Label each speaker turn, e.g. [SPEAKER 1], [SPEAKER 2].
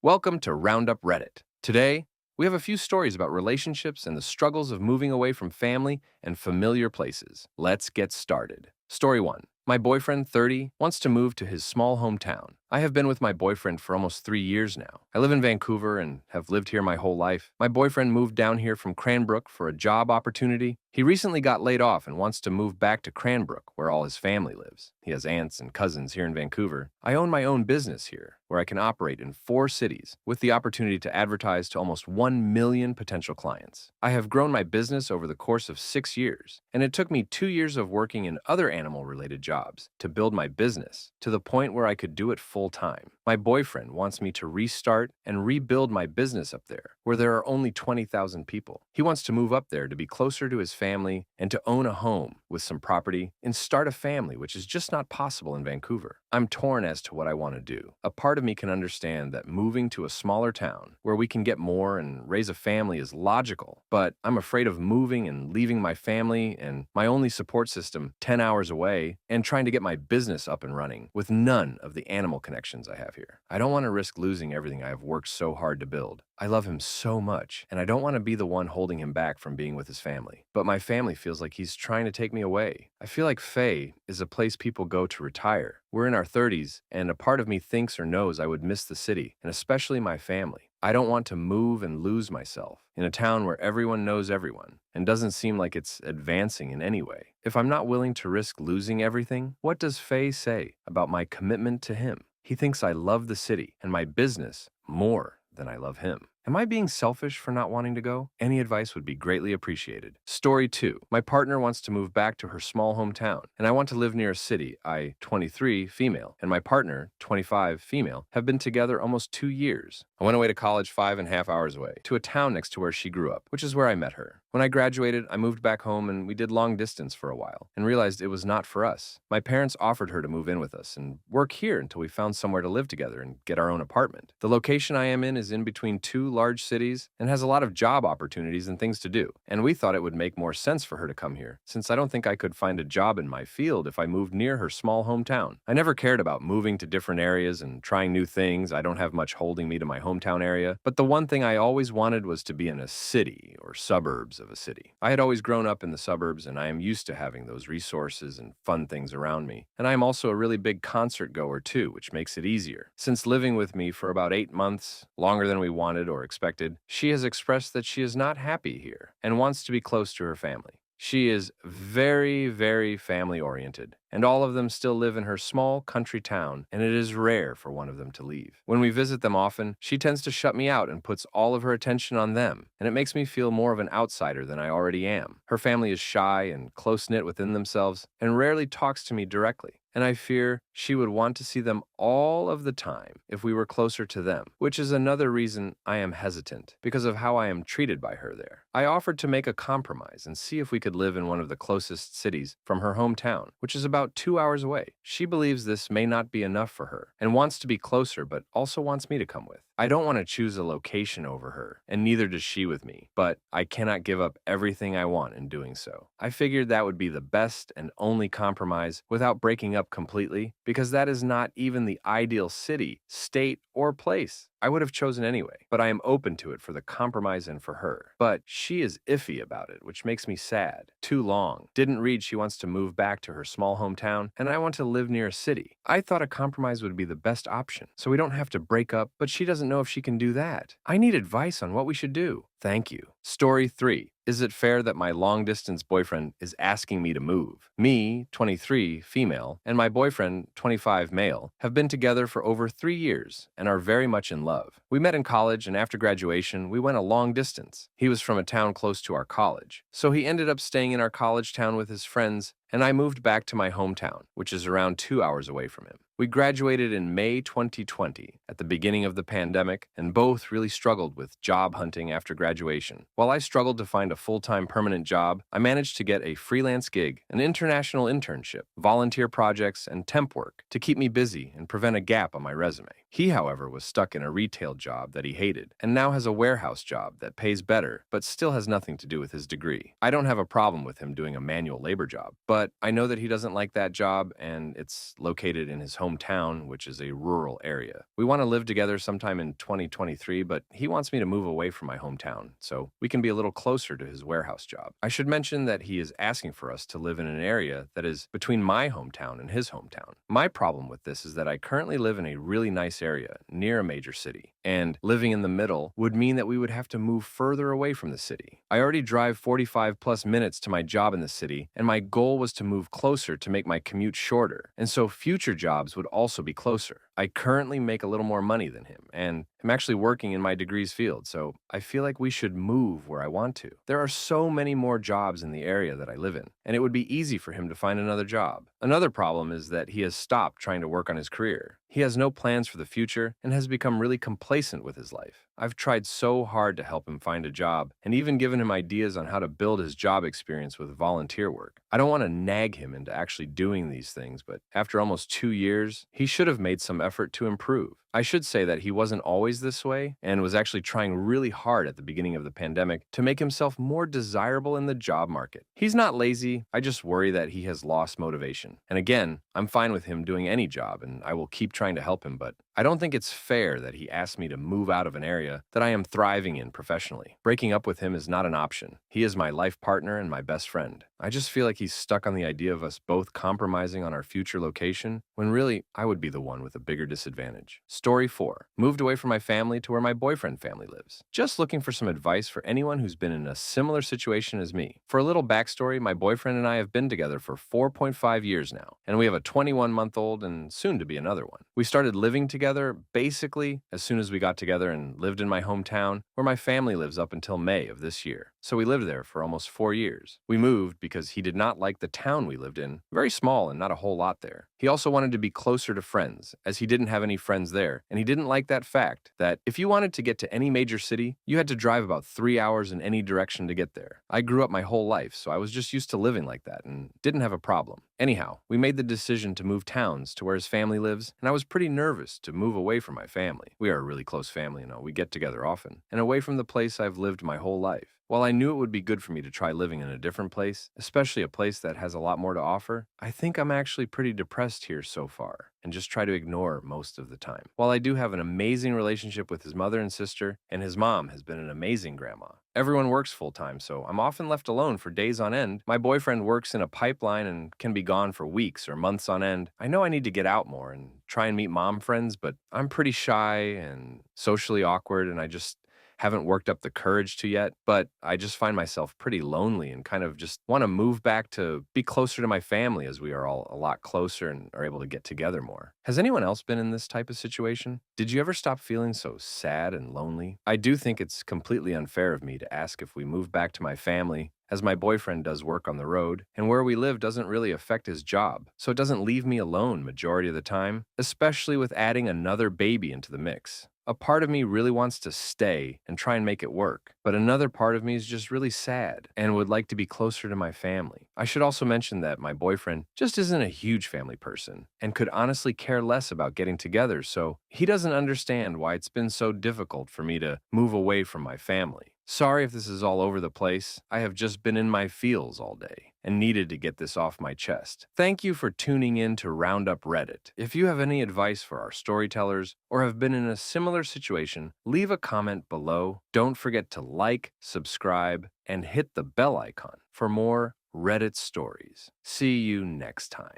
[SPEAKER 1] Welcome to Roundup Reddit. Today, we have a few stories about relationships and the struggles of moving away from family and familiar places. Let's get started. Story 1. My boyfriend, 30, wants to move to his small hometown. I have been with my boyfriend for almost 3 years now. I live in Vancouver and have lived here my whole life. My boyfriend moved down here from Cranbrook for a job opportunity. He recently got laid off and wants to move back to Cranbrook, where all his family lives. He has aunts and cousins here in Vancouver. I own my own business here, where I can operate in 4 cities, with the opportunity to advertise to almost 1 million potential clients. I have grown my business over the course of 6 years, and it took me 2 years of working in other animal-related jobs to build my business to the point where I could do it full time. My boyfriend wants me to restart and rebuild my business up there, where there are only 20,000 people. He wants to move up there to be closer to his family and to own a home with some property and start a family, which is just not possible in Vancouver. I'm torn as to what I want to do. A part of me can understand that moving to a smaller town where we can get more and raise a family is logical, but I'm afraid of moving and leaving my family and my only support system 10 hours away and trying to get my business up and running with none of the animal connections I have here. I don't want to risk losing everything I have worked so hard to build. I love him so much, and I don't want to be the one holding him back from being with his family. But my family feels like he's trying to take me away. I feel like Faye is a place people go to retire. We're in our 30s, and a part of me thinks or knows I would miss the city, and especially my family. I don't want to move and lose myself in a town where everyone knows everyone and doesn't seem like it's advancing in any way. If I'm not willing to risk losing everything, what does Faye say about my commitment to him? He thinks I love the city and my business more than I love him. Am I being selfish for not wanting to go? Any advice would be greatly appreciated. Story 2. My partner wants to move back to her small hometown, and I want to live near a city. I, 23, female, and my partner, 25, female, have been together almost 2 years. I went away to college 5.5 hours away, to a town next to where she grew up, which is where I met her. When I graduated, I moved back home and we did long distance for a while, and realized it was not for us. My parents offered her to move in with us and work here until we found somewhere to live together and get our own apartment. The location I am in is in between 2 large cities and has a lot of job opportunities and things to do. And we thought it would make more sense for her to come here, since I don't think I could find a job in my field if I moved near her small hometown. I never cared about moving to different areas and trying new things. I don't have much holding me to my hometown area. But the one thing I always wanted was to be in a city or suburbs of a city. I had always grown up in the suburbs, and I am used to having those resources and fun things around me. And I am also a really big concert goer too, which makes it easier. Since living with me for about 8 months, longer than we wanted or expected, she has expressed that she is not happy here and wants to be close to her family. She is very, very family-oriented, and all of them still live in her small country town, and it is rare for one of them to leave. When we visit them often, she tends to shut me out and puts all of her attention on them, and it makes me feel more of an outsider than I already am. Her family is shy and close-knit within themselves and rarely talks to me directly, and I fear she would want to see them all of the time if we were closer to them, which is another reason I am hesitant, because of how I am treated by her there. I offered to make a compromise and see if we could live in one of the closest cities from her hometown, which is about 2 hours away. She believes this may not be enough for her and wants to be closer, but also wants me to come with. I don't want to choose a location over her, and neither does she with me, but I cannot give up everything I want in doing so. I figured that would be the best and only compromise without breaking up completely, because that is not even the ideal city, state, or place I would have chosen anyway, but I am open to it for the compromise and for her. But she is iffy about it, which makes me sad. Too long. Didn't read she wants to move back to her small hometown, and I want to live near a city. I thought a compromise would be the best option, so we don't have to break up, but she doesn't know if she can do that. I need advice on what we should do. Thank you. Story 3. Is it fair that my long-distance boyfriend is asking me to move? Me, 23, female, and my boyfriend, 25, male, have been together for over 3 years and are very much in love. We met in college, and after graduation, we went a long distance. He was from a town close to our college, so he ended up staying in our college town with his friends, and I moved back to my hometown, which is around 2 hours away from him. We graduated in May 2020, at the beginning of the pandemic, and both really struggled with job hunting after graduation. While I struggled to find a full-time permanent job, I managed to get a freelance gig, an international internship, volunteer projects, and temp work to keep me busy and prevent a gap on my resume. He, however, was stuck in a retail job that he hated, and now has a warehouse job that pays better, but still has nothing to do with his degree. I don't have a problem with him doing a manual labor job, but I know that he doesn't like that job, and it's located in his hometown, which is a rural area. We want to live together sometime in 2023, but he wants me to move away from my hometown so we can be a little closer to his warehouse job. I should mention that he is asking for us to live in an area that is between my hometown and his hometown. My problem with this is that I currently live in a really nice area near a major city, and living in the middle would mean that we would have to move further away from the city. I already drive 45 plus minutes to my job in the city, and my goal was to move closer to make my commute shorter, and so future jobs would also be closer. I currently make a little more money than him, and I'm actually working in my degrees field, so I feel like we should move where I want to. There are so many more jobs in the area that I live in, and it would be easy for him to find another job. Another problem is that he has stopped trying to work on his career. He has no plans for the future and has become really complacent with his life. I've tried so hard to help him find a job and even given him ideas on how to build his job experience with volunteer work. I don't want to nag him into actually doing these things, but after almost 2 years, he should have made some effort to improve. I should say that he wasn't always this way and was actually trying really hard at the beginning of the pandemic to make himself more desirable in the job market. He's not lazy, I just worry that he has lost motivation. And again, I'm fine with him doing any job and I will keep trying to help him, but I don't think it's fair that he asked me to move out of an area that I am thriving in professionally. Breaking up with him is not an option. He is my life partner and my best friend. I just feel like he's stuck on the idea of us both compromising on our future location, when really I would be the one with a bigger disadvantage. Story 4. Moved away from my family to where my boyfriend family lives. Just looking for some advice for anyone who's been in a similar situation as me. For a little backstory, my boyfriend and I have been together for 4.5 years now, and we have a 21-month-old and soon to be another one. We started living together basically as soon as we got together and lived in my hometown, where my family lives up until May of this year. So we lived there for almost 4 years. We moved because he did not like the town we lived in, very small and not a whole lot there. He also wanted to be closer to friends, as he didn't have any friends there, and he didn't like that fact that if you wanted to get to any major city, you had to drive about 3 hours in any direction to get there. I grew up my whole life, so I was just used to living like that and didn't have a problem. Anyhow, we made the decision to move towns to where his family lives, and I was pretty nervous to move away from my family. We are a really close family, we get together often, and away from the place I've lived my whole life. While I knew it would be good for me to try living in a different place, especially a place that has a lot more to offer, I think I'm actually pretty depressed here so far and just try to ignore most of the time. While I do have an amazing relationship with his mother and sister, and his mom has been an amazing grandma, everyone works full-time, so I'm often left alone for days on end. My boyfriend works in a pipeline and can be gone for weeks or months on end. I know I need to get out more and try and meet mom friends, but I'm pretty shy and socially awkward, and I just haven't worked up the courage to yet, but I just find myself pretty lonely and kind of just want to move back to be closer to my family, as we are all a lot closer and are able to get together more. Has anyone else been in this type of situation? Did you ever stop feeling so sad and lonely? I do think it's completely unfair of me to ask if we move back to my family, as my boyfriend does work on the road, and where we live doesn't really affect his job, so it doesn't leave me alone majority of the time, especially with adding another baby into the mix. A part of me really wants to stay and try and make it work, but another part of me is just really sad and would like to be closer to my family. I should also mention that my boyfriend just isn't a huge family person and could honestly care less about getting together, so he doesn't understand why it's been so difficult for me to move away from my family. Sorry if this is all over the place. I have just been in my feels all day and needed to get this off my chest. Thank you for tuning in to Roundup Reddit. If you have any advice for our storytellers or have been in a similar situation, leave a comment below. Don't forget to like, subscribe, and hit the bell icon for more Reddit stories. See you next time.